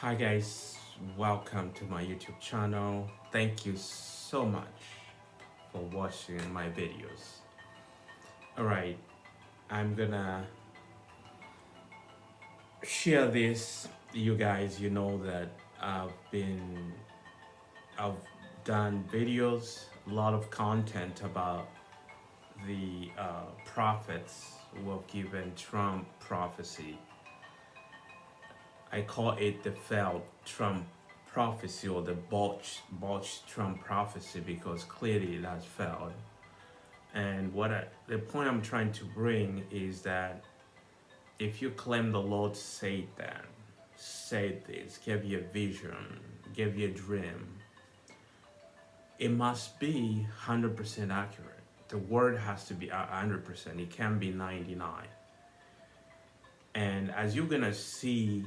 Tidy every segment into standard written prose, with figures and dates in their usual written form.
Hi guys, welcome to my YouTube channel. Thank you so much for watching my videos. Alright, I'm gonna share this. You guys, you know that I've done videos, a lot of content about the prophets who have given Trump prophecy. I call it the failed Trump prophecy or the botched Trump prophecy because clearly it has failed. And the point I'm trying to bring is that if you claim the Lord said this, gave you a vision, gave you a dream, it must be 100% accurate. The word has to be 100%. It can't be 99. And as you're gonna see,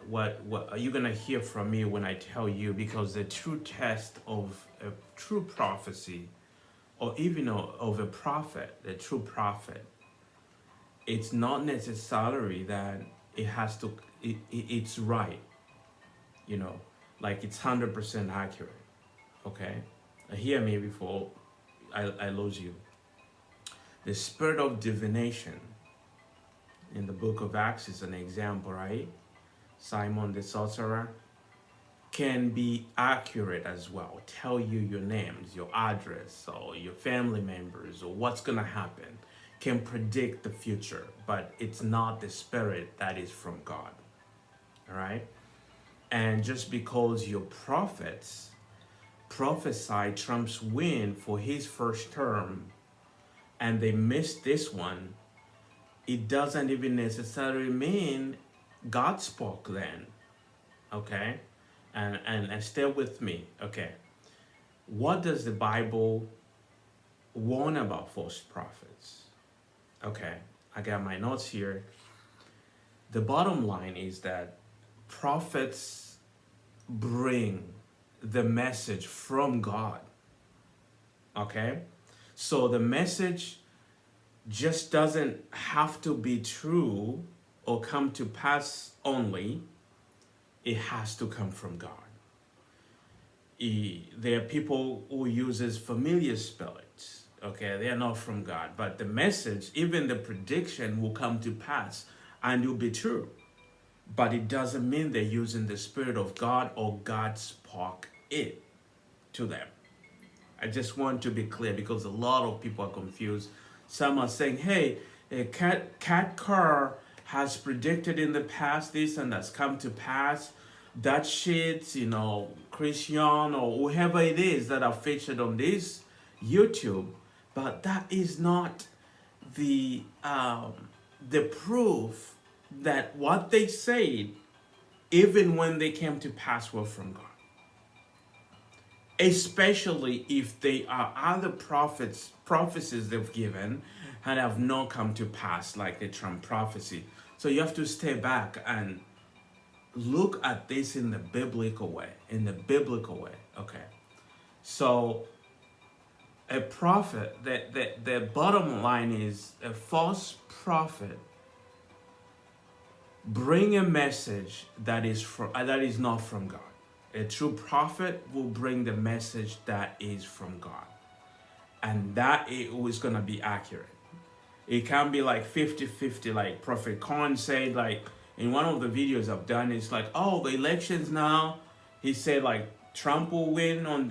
what you're gonna hear from me when I tell you, because the true test of a true prophecy, or even of a prophet, the true prophet, it's not necessarily that it has to, it's right, you know, like it's 100% accurate. Okay, hear me before I lose you. The spirit of divination in the book of Acts is an example, right? Simon the sorcerer can be accurate as well. Tell you your names, your address, or your family members, or what's gonna happen. Can predict the future, but it's not the spirit that is from God. All right? And just because your prophets prophesy Trump's win for his first term and they missed this one, it doesn't even necessarily mean God spoke then. Okay? And stay with me. Okay. What does the Bible warn about false prophets? Okay, I got my notes here. The bottom line is that prophets bring the message from God. Okay? So the message just doesn't have to be true or come to pass only. It has to come from God. There are people who uses familiar spirits. Okay, they are not from God, but the message, even the prediction, will come to pass and will be true. But it doesn't mean they're using the Spirit of God or God spoke it to them. I just want to be clear because a lot of people are confused. Some are saying, hey, Cat Carr has predicted in the past this and that's come to pass. That shit, Christian or whoever it is that are featured on this YouTube. But that is not the proof that what they said, even when they came to pass, were from God. Especially if they are other prophecies they've given and have not come to pass, like the Trump prophecy. So you have to stay back and look at this in the biblical way. Okay. So a prophet, the bottom line is a false prophet bring a message that is not from God. A true prophet will bring the message that is from God. And that is going to be accurate. It can be like 50-50, like Prophet Khan said, like in one of the videos I've done, it's like, oh, the elections now, he said like Trump will win on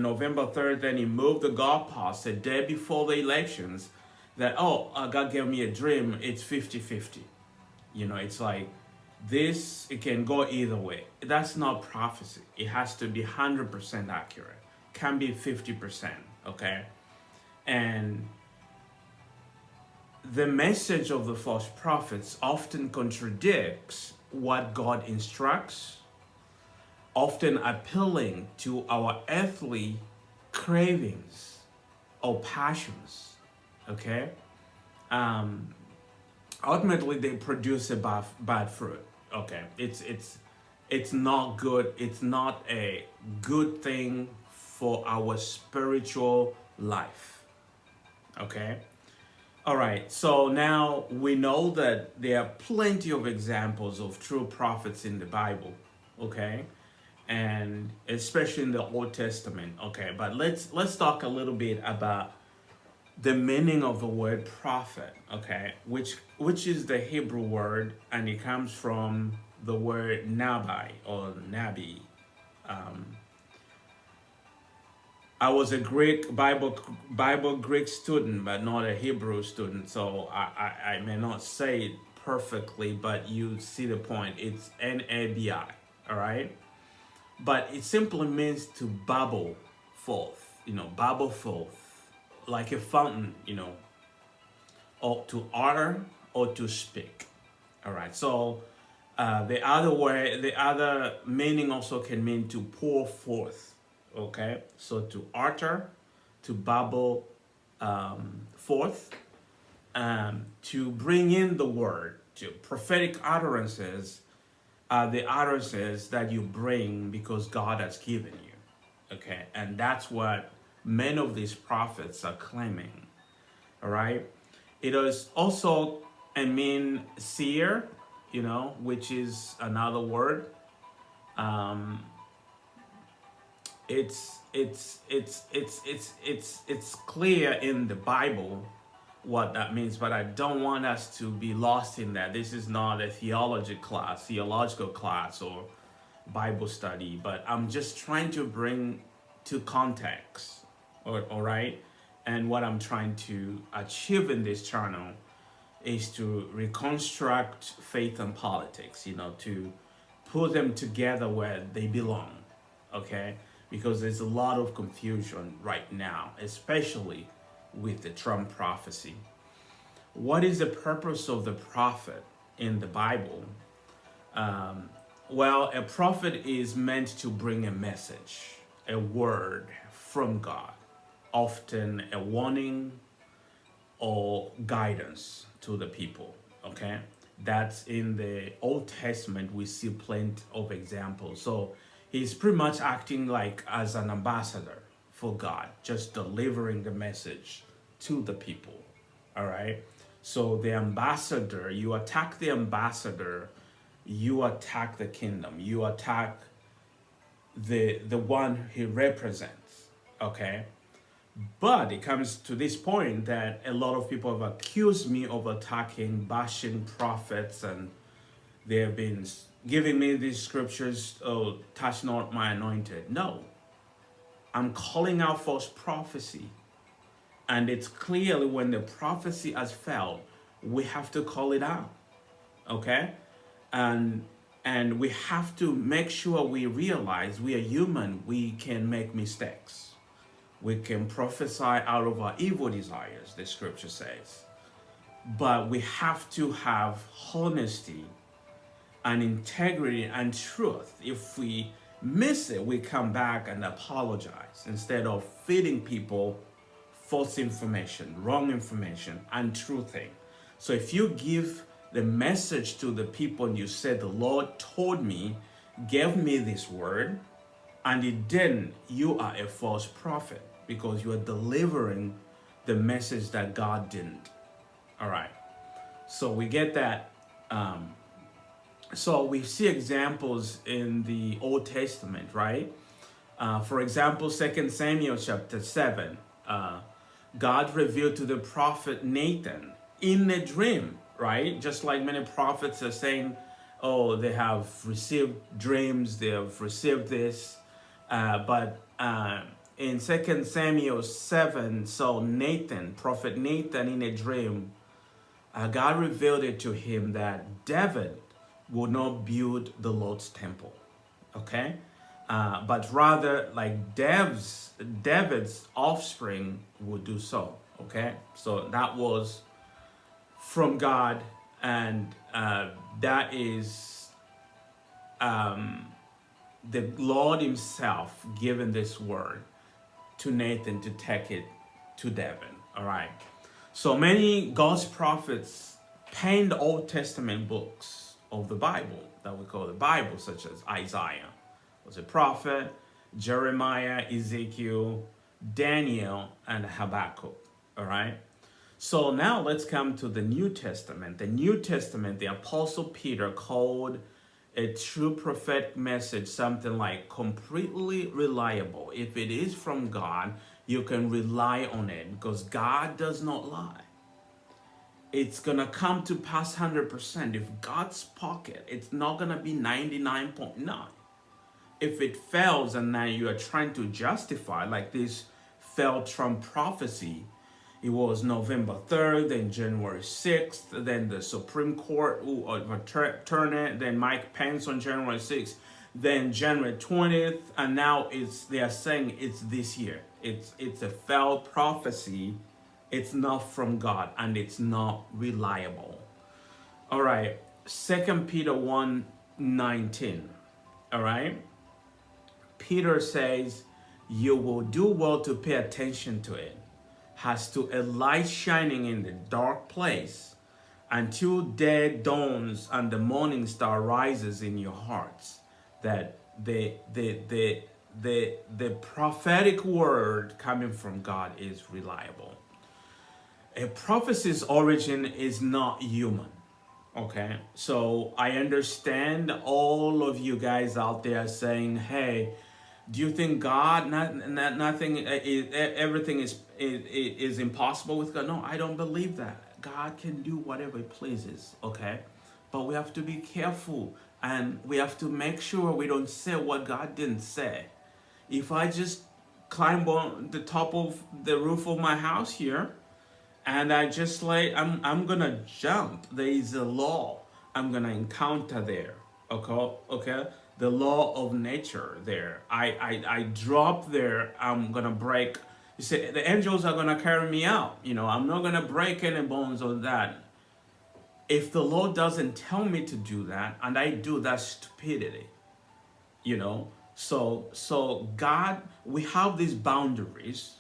November 3rd, then he moved the goalpost the day before the elections that, oh, God gave me a dream, it's 50-50. It's like this, it can go either way. That's not prophecy. It has to be 100% accurate. Can be 50%, okay? And the message of the false prophets often contradicts what God instructs, often appealing to our earthly cravings or passions, okay? Ultimately, they produce a bad fruit, okay? It's not good. It's not a good thing for our spiritual life, okay? All right, so now we know that there are plenty of examples of true prophets in the Bible, okay? And especially in the Old Testament, okay? But let's talk a little bit about the meaning of the word prophet, okay? Which is the Hebrew word, and it comes from the word nabi or nabi. Um, I was a Greek Bible Greek student, but not a Hebrew student, so I may not say it perfectly, but you see the point. It's Nabi, all right? But it simply means to bubble forth, bubble forth, like a fountain, or to utter or to speak. All right. So the other meaning also can mean to pour forth. Okay. So to utter, to bubble forth, to bring in the word. To prophetic utterances are the utterances that you bring because God has given you. Okay. And that's what many of these prophets are claiming. All right. It is also I mean seer, which is another word. Um, it's clear in the Bible what that means, but I don't want us to be lost in that. This is not a theological class or Bible study, but I'm just trying to bring to context, all right? And what I'm trying to achieve in this channel is to reconstruct faith and politics, to put them together where they belong, okay? Because there's a lot of confusion right now, especially with the Trump prophecy. What is the purpose of the prophet in the Bible? Well, a prophet is meant to bring a message, a word from God, often a warning or guidance to the people, okay? That's in the Old Testament, we see plenty of examples. So he's pretty much acting like as an ambassador for God, just delivering the message to the people, all right? So the ambassador, you attack the ambassador, you attack the kingdom, you attack the one he represents, okay? But it comes to this point that a lot of people have accused me of attacking, bashing prophets, and they have been giving me these scriptures, oh, touch not my anointed. No, I'm calling out false prophecy. And it's clearly when the prophecy has failed, we have to call it out, okay? And we have to make sure we realize we are human, we can make mistakes. We can prophesy out of our evil desires, the scripture says. But we have to have honesty and integrity and truth. If we miss it, we come back and apologize instead of feeding people false information, wrong information, untruthing. So if you give the message to the people and you say, the Lord told me, gave me this word, and it didn't, you are a false prophet because you are delivering the message that God didn't. All right. So we get that. So we see examples in the Old Testament, right? For example, 2 Samuel chapter 7, God revealed to the prophet Nathan in a dream, right? Just like many prophets are saying, oh, they have received dreams, they have received this. But in 2 Samuel 7, so Nathan, prophet Nathan in a dream, God revealed it to him that David would not build the Lord's temple, okay? But rather like David's offspring would do so, okay? So that was from God, and that is the Lord himself giving this word to Nathan to take it to David, all right? So many God's prophets penned Old Testament books of the Bible that we call the Bible, such as Isaiah was a prophet, Jeremiah, Ezekiel, Daniel, and Habakkuk, all right? So now let's come to the New Testament. The New Testament, the Apostle Peter called a true prophetic message something like completely reliable. If it is from God, you can rely on it because God does not lie. It's gonna come to pass 100%. If God spoke it, it's not gonna be 99.9. If it fails and now you are trying to justify, like this failed Trump prophecy, it was November 3rd, then January 6th, then the Supreme Court overturned it, then Mike Pence on January 6th, then January 20th, and now they are saying it's this year. It's a failed prophecy. It's not from God and it's not reliable. All right, 2 Peter 1:19. All right, Peter says, you will do well to pay attention to it, as to a light shining in the dark place, until day dawns and the morning star rises in your hearts. That the prophetic word coming from God is reliable. A prophecy's origin is not human. Okay, so I understand all of you guys out there saying, hey, do you think God, nothing, everything is impossible with God? No, I don't believe that. God can do whatever he pleases, okay? But we have to be careful and we have to make sure we don't say what God didn't say. If I just climb on the top of the roof of my house here, and I just I'm gonna jump. There is a law I'm gonna encounter there. Okay. The law of nature there. I drop there. I'm gonna break. You say the angels are gonna carry me out. I'm not gonna break any bones of that. If the Lord doesn't tell me to do that, and I do, that's stupidity. So God, we have these boundaries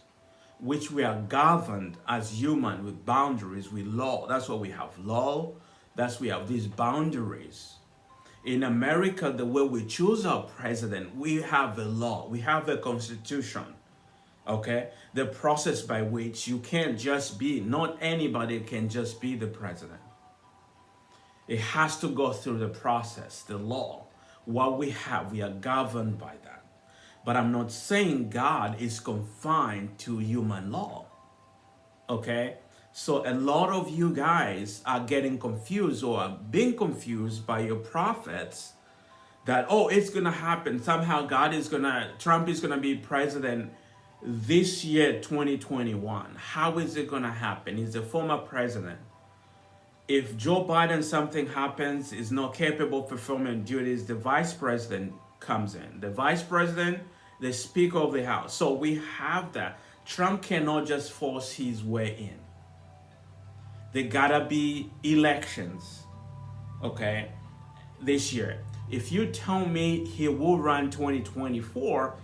which we are governed as human with boundaries, with law. That's why we have law. That's why we have these boundaries. In America, the way we choose our president, we have a law. We have a constitution. Okay? The process by which you can't just be, not anybody can just be the president. It has to go through the process, the law. What we have, we are governed by that. But I'm not saying God is confined to human law. Okay? So a lot of you guys are getting confused or are being confused by your prophets that, it's going to happen. Somehow Trump is going to be president this year, 2021. How is it going to happen? He's a former president. If Joe Biden, something happens, is not capable of performing duties, the vice president comes in. The vice president, the Speaker of the House. So we have that. Trump cannot just force his way in. There gotta be elections, okay, this year. If you tell me he will run 2024,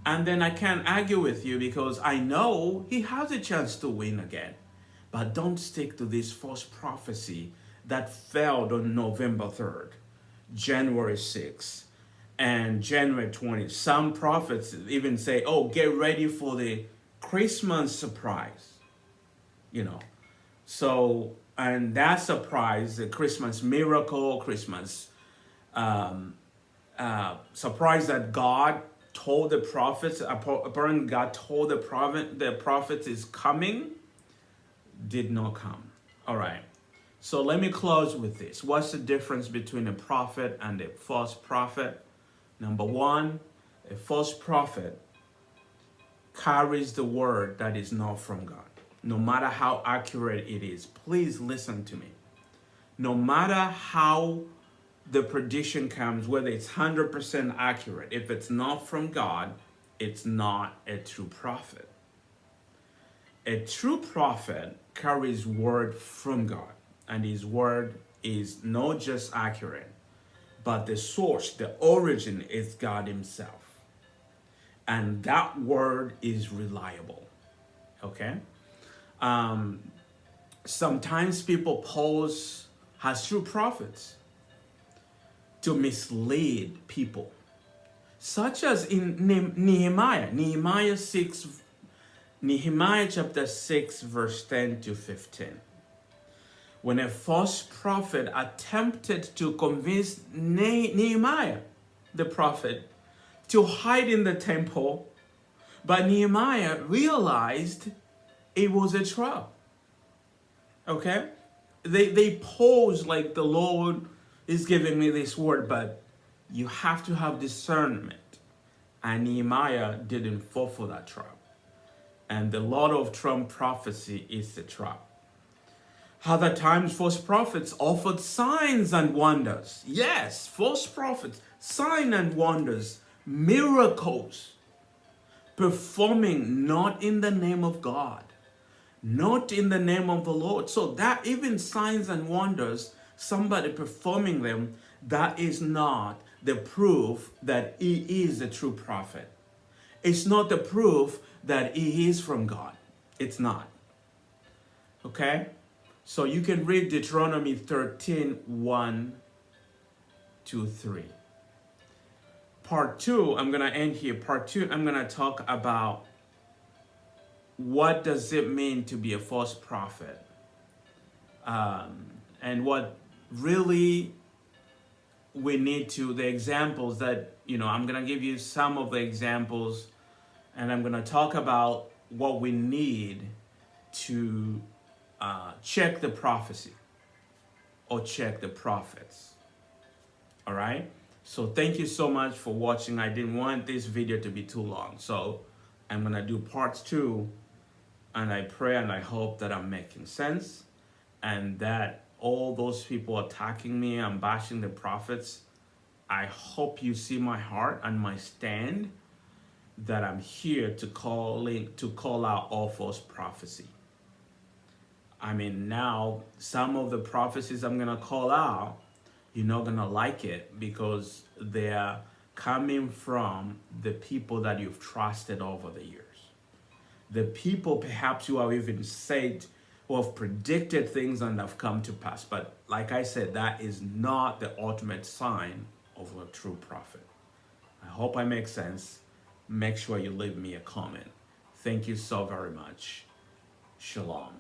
and then I can't argue with you because I know he has a chance to win again. But don't stick to this false prophecy that failed on November 3rd, January 6th, and January 20th. Some prophets even say, get ready for the Christmas surprise. So, and that surprise, the Christmas miracle, Christmas surprise that God told the prophets, apparently God told the prophets is coming, did not come. All right. So let me close with this. What's the difference between a prophet and a false prophet? Number one, a false prophet carries the word that is not from God. No matter how accurate it is, please listen to me. No matter how the prediction comes, whether it's 100% accurate, if it's not from God, it's not a true prophet. A true prophet carries word from God, and his word is not just accurate, but the source, the origin is God himself. And that word is reliable. Okay? Sometimes people pose as true prophets to mislead people, such as in Nehemiah 6 Nehemiah chapter 6, verse 10 to 15. When a false prophet attempted to convince Nehemiah, the prophet, to hide in the temple, but Nehemiah realized it was a trap. Okay? They pose like the Lord is giving me this word, but you have to have discernment. And Nehemiah didn't fall for that trap. And the Lord of Trump prophecy is the trap. Other times, false prophets offered signs and wonders. Yes, false prophets, signs and wonders, miracles, performing not in the name of God, not in the name of the Lord. So that even signs and wonders, somebody performing them, that is not the proof that he is a true prophet. It's not the proof that he is from God. It's not. Okay? So you can read Deuteronomy 13, 1 to 3. Part 2, I'm going to end here. Part 2, I'm going to talk about what does it mean to be a false prophet. And what really we need to, the examples that, I'm going to give you some of the examples, and I'm going to talk about what we need to check the prophecy or check the prophets. All right. So thank you so much for watching. I didn't want this video to be too long, so I'm going to do parts 2, and I pray and I hope that I'm making sense, and that all those people attacking me and bashing the prophets, I hope you see my heart and my stand, that I'm here to call out all false prophecy. I mean, now some of the prophecies I'm gonna call out, you're not gonna like it because they're coming from the people that you've trusted over the years. The people perhaps who have even said or have predicted things and have come to pass. But like I said, that is not the ultimate sign of a true prophet. I hope I make sense. Make sure you leave me a comment. Thank you so very much. Shalom.